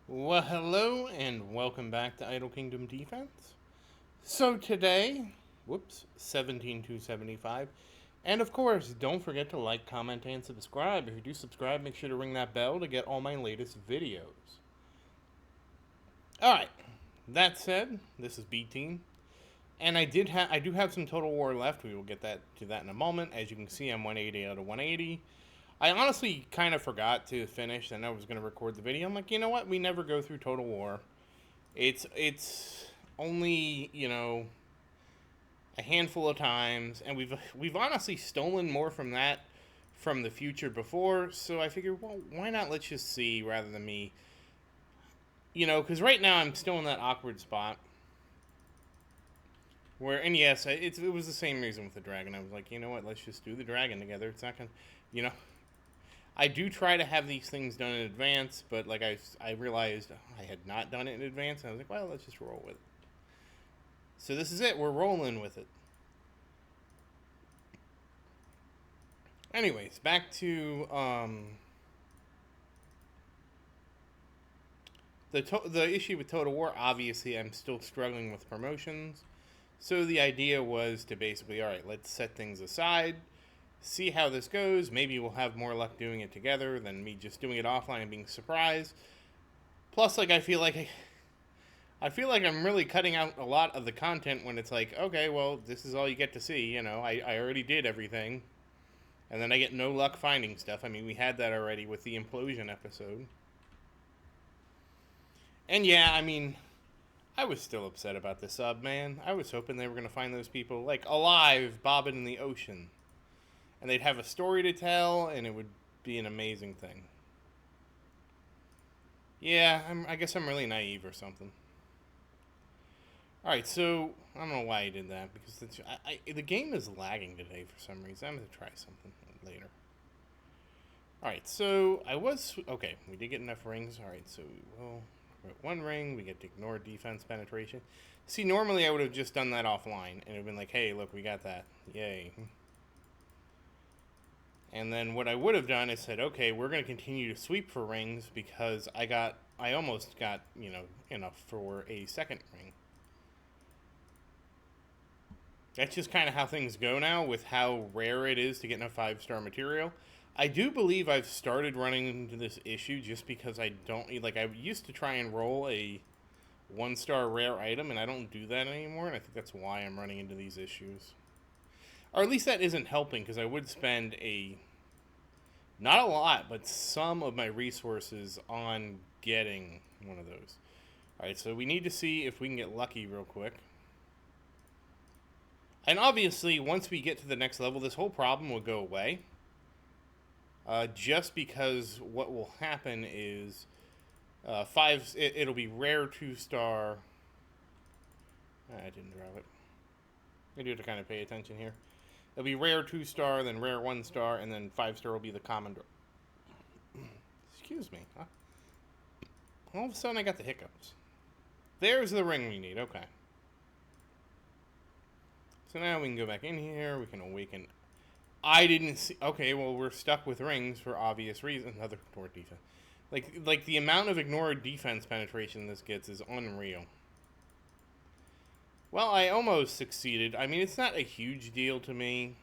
Well, hello and welcome back to Idle Kingdom Defense. So today, 17275. And of course, don't forget to like, comment, and subscribe. If you do subscribe, make sure to ring that bell to get all my latest videos. Alright, that said, this is B Team. And I do have some Total War left. We will get to that in a moment. As you can see, I'm 180 out of 180. I honestly kind of forgot to finish, and I was going to record the video. I'm like, you know what? We never go through Total War. It's only, a handful of times, and we've honestly stolen more from that from the future before. So I figured, well, why not? Let's just see rather than me, because right now I'm still in that awkward spot where, and yes, it was the same reason with the dragon. I was like, you know what? Let's just do the dragon together. It's not gonna, you know. I do try to have these things done in advance, but like I realized I had not done it in advance, and I was like, well, let's just roll with it. So this is it. We're rolling with it. Anyways, back to the issue with Total War. Obviously, I'm still struggling with promotions. So the idea was to basically, all right, let's set things aside, see how this goes. Maybe we'll have more luck doing it together than me just doing it offline and being surprised. Plus, like I feel like I'm really cutting out a lot of the content when it's like, okay, well, this is all you get to see. I already did everything, and then I get no luck finding stuff. I mean, we had that already with the implosion episode. And yeah, I mean, I was still upset about the sub, man. I was hoping they were going to find those people, like, alive, bobbing in the ocean. And they'd have a story to tell, and it would be an amazing thing. Yeah, I guess I'm really naive or something. Alright, so, I don't know why I did that, because the game is lagging today for some reason. I'm going to try something later. Alright, so okay, we did get enough rings. Alright, so we will one ring, we get to ignore defense penetration. See, normally I would have just done that offline, and it would have been like, hey, look, we got that. Yay. And then what I would have done is said, okay, we're going to continue to sweep for rings because I almost got, enough for a second ring. That's just kind of how things go now with how rare it is to get enough 5-star material. I do believe I've started running into this issue just because I don't, like, I used to try and roll a 1-star rare item, and I don't do that anymore, and I think that's why I'm running into these issues. Or at least that isn't helping, because I would spend not a lot, but some of my resources on getting one of those. Alright, so we need to see if we can get lucky real quick. And obviously, once we get to the next level, this whole problem will go away. Just because what will happen is it'll be rare 2-star. I didn't draw it. I do have to kind of pay attention here. It'll be rare 2-star, then rare 1-star, and then 5-star will be the common draw. Excuse me. Huh? All of a sudden I got the hiccups. There's the ring we need. Okay. So now we can go back in here. We can awaken. I didn't see. Okay, well, we're stuck with rings for obvious reasons. Another ignored defense. Like the amount of ignored defense penetration this gets is unreal. Well, I almost succeeded. I mean, it's not a huge deal to me.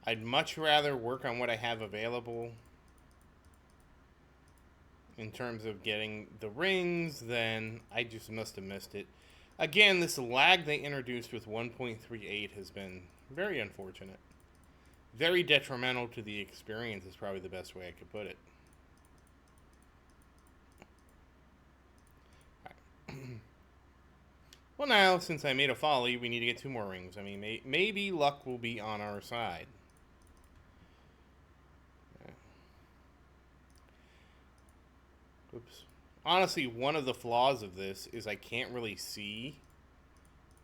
I'd much rather work on what I have available in terms of getting the rings than I just must have missed it. Again, this lag they introduced with 1.38 has been very unfortunate. Very detrimental to the experience is probably the best way I could put it. Well, now, since I made a folly, we need to get 2 more rings. I mean, maybe luck will be on our side. Oops. Honestly, one of the flaws of this is I can't really see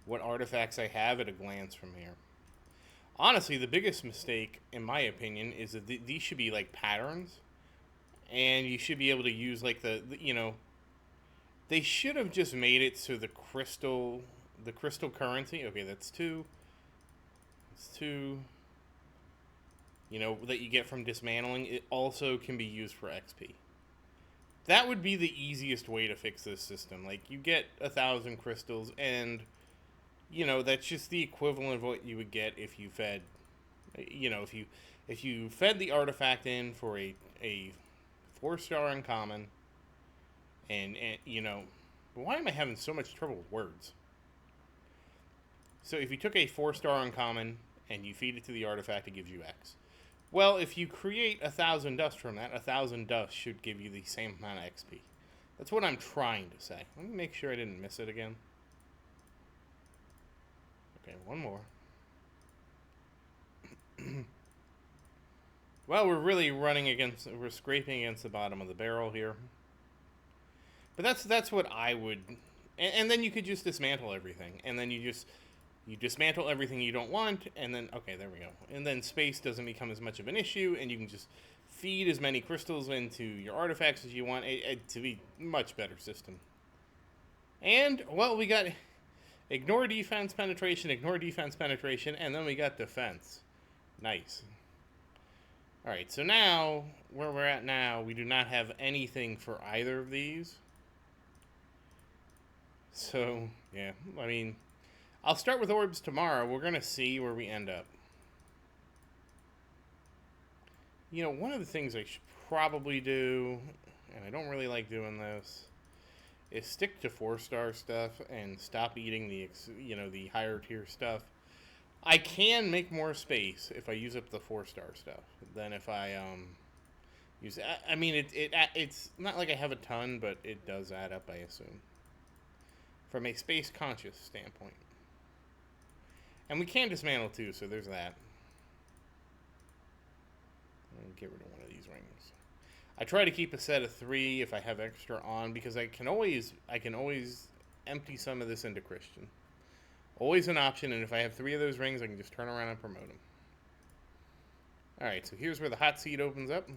what artifacts I have at a glance from here. Honestly, the biggest mistake, in my opinion, is that these should be like patterns. And you should be able to use like they should have just made it so the crystal currency, okay, that's 2. That's 2. That you get from dismantling, it also can be used for XP. That would be the easiest way to fix this system. Like, you get 1,000 crystals, and that's just the equivalent of what you would get if you fed, if you fed the artifact in for a 4-star uncommon, and why am I having so much trouble with words? So if you took a 4-star uncommon and you feed it to the artifact, it gives you X. Well, if you create 1,000 dust from that, 1,000 dust should give you the same amount of XP. That's what I'm trying to say. Let me make sure I didn't miss it again. Okay, one more. Well, we're scraping against the bottom of the barrel here. But that's what I would, and then you could just dismantle everything, and then you dismantle everything you don't want, and then, okay, there we go. And then space doesn't become as much of an issue, and you can just feed as many crystals into your artifacts as you want, to be a much better system. And, well, we got ignore defense penetration, and then we got defense. Nice. Alright, so now, where we're at now, we do not have anything for either of these. So, yeah, I mean, I'll start with orbs tomorrow. We're going to see where we end up. One of the things I should probably do, and I don't really like doing this, is stick to 4-star stuff and stop eating the higher tier stuff. I can make more space if I use up the 4-star stuff than if I use. I mean, it's not like I have a ton, but it does add up, I assume, from a space conscious standpoint. And we can dismantle too, so there's that. Get rid of one of these rings. I try to keep a set of 3 if I have extra on, because I can always empty some of this into Christian. Always an option, and if I have 3 of those rings, I can just turn around and promote them. Alright, so here's where the hot seat opens up.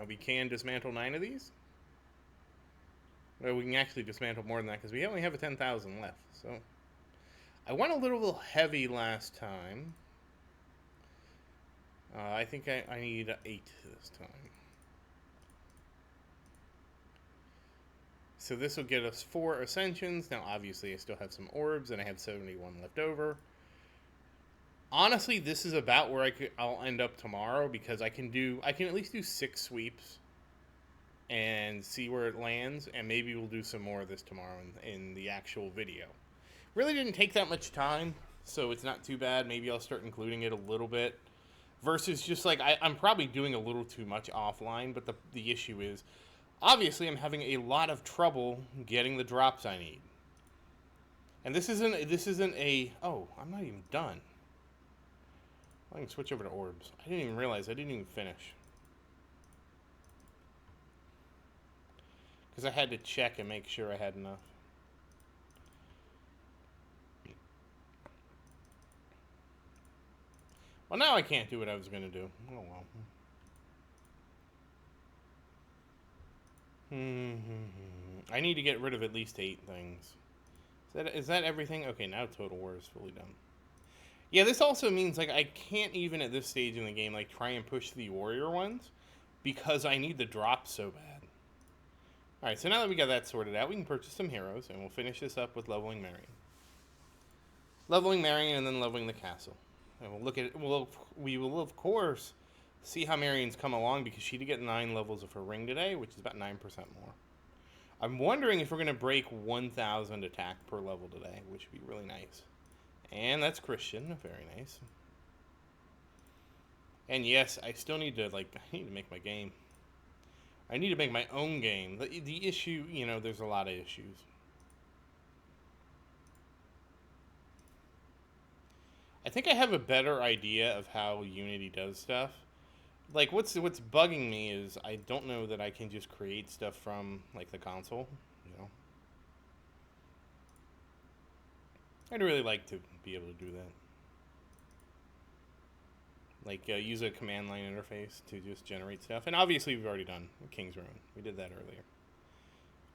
We can dismantle 9 of these. Well, we can actually dismantle more than that, because we only have a 10,000 left, so. I went a little heavy last time. I think I need 8 this time. So this will get us 4 ascensions. Now, obviously, I still have some orbs, and I have 71 left over. Honestly, this is about where I'll end up tomorrow, because I can at least do 6 sweeps and see where it lands, and maybe we'll do some more of this tomorrow in the actual video. Really didn't take that much time, so it's not too bad. Maybe I'll start including it a little bit. Versus just like, I'm probably doing a little too much offline, but the issue is, obviously I'm having a lot of trouble getting the drops I need. And this isn't a, oh, I'm not even done. I can switch over to orbs. I didn't even realize, I didn't even finish. Because I had to check and make sure I had enough. Well, now I can't do what I was going to do. Oh, well. I need to get rid of at least 8 things. Is that everything? Okay, now Total War is fully done. Yeah, this also means, like, I can't even at this stage in the game, like, try and push the warrior ones, because I need the drop so bad. Alright, so now that we got that sorted out, we can purchase some heroes, and we'll finish this up with leveling Marian. Leveling Marian and then leveling the castle. And we'll look at it. We will, of course, see how Marian's come along, because she did get 9 levels of her ring today, which is about 9% more. I'm wondering if we're going to break 1,000 attack per level today, which would be really nice. And that's Christian. Very nice. And yes, I still need to, I need to make my game. I need to make my own game. The issue, there's a lot of issues. I think I have a better idea of how Unity does stuff. Like, what's bugging me is I don't know that I can just create stuff from, the console, I'd really like to be able to do that. Use a command line interface to just generate stuff. And obviously we've already done King's Ruin. We did that earlier.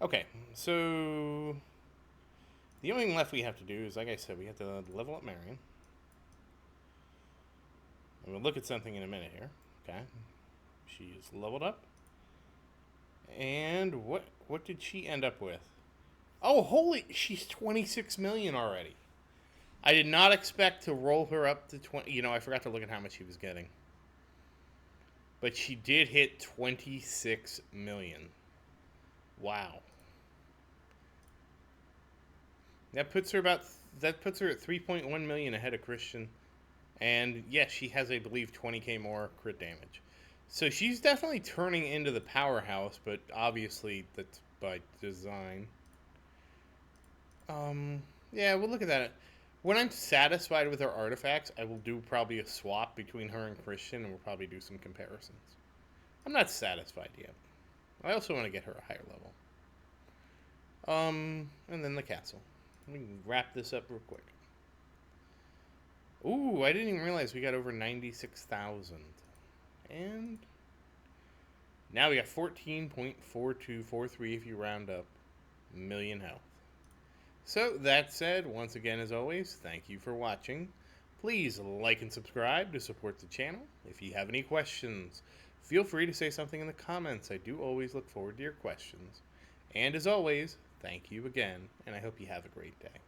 Okay, so the only thing left we have to do is, like I said, we have to level up Marian. And we'll look at something in a minute here. Okay. She is leveled up. And what did she end up with? Oh, holy! She's 26 million already. I did not expect to roll her up to 20. You know, I forgot to look at how much she was getting. But she did hit 26 million. Wow. That puts her about that puts her at 3.1 million ahead of Christian. And yes, she has, I believe, 20k more crit damage. So she's definitely turning into the powerhouse, but obviously that's by design. Yeah, we'll look at that. When I'm satisfied with her artifacts, I will do probably a swap between her and Christian, and we'll probably do some comparisons. I'm not satisfied yet. I also want to get her a higher level. And then the castle. We can wrap this up real quick. Ooh, I didn't even realize we got over 96,000. And now we got 14.4243 if you round up million health. So, that said, once again, as always, thank you for watching. Please like and subscribe to support the channel. If you have any questions, feel free to say something in the comments. I do always look forward to your questions. And as always, thank you again, and I hope you have a great day.